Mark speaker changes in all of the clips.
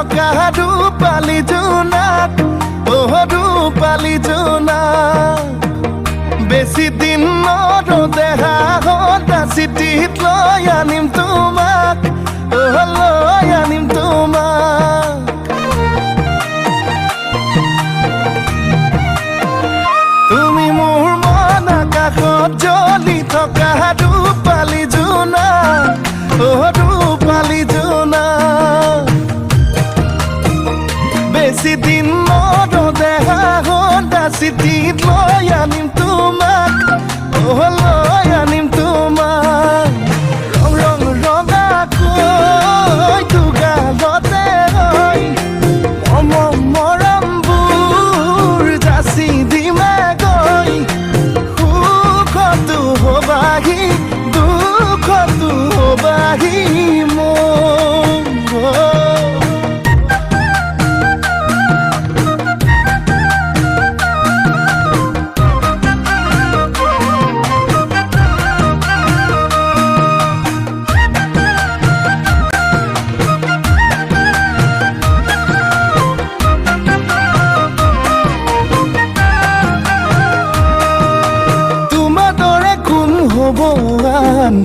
Speaker 1: থকা ৰূপালী জোনাক ৰূপালী জোনাক বেছি দিন নৰদেহা হতা চিঠিত লৈ আনিম তোমাক লৈ আনিম তোমাক তুমি মোৰ মন আকাশত জ্বলি থকা ৰূপালী জোনাক ৰূপালী জোনাক বেছি দিন নৰদেহা হতা চিঠিত লৈ আনিম তোমাক লৈ আনিম তোমাক ৰং ৰং ৰঙাকৈ দুগালতে ৰৈ মৰমবোৰ যাচি দিমে গৈ সুখতো হবাহি দুখতো হবাহি মোৰ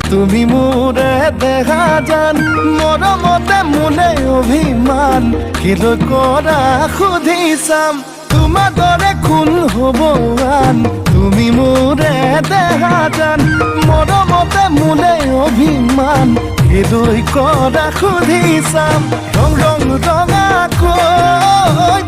Speaker 1: তুমি মোৰে দেখা জান মৰমতে মোলে অভিমান কিলৈ কৰা সুধি চাম তোমাৰ দৰে কোন হ'ব আন তুমি মোৰে দেখা জান মৰমতে মোলে অভিমান কিলৈ কৰা সুধি চাম ৰং ৰং ৰঙাকৈ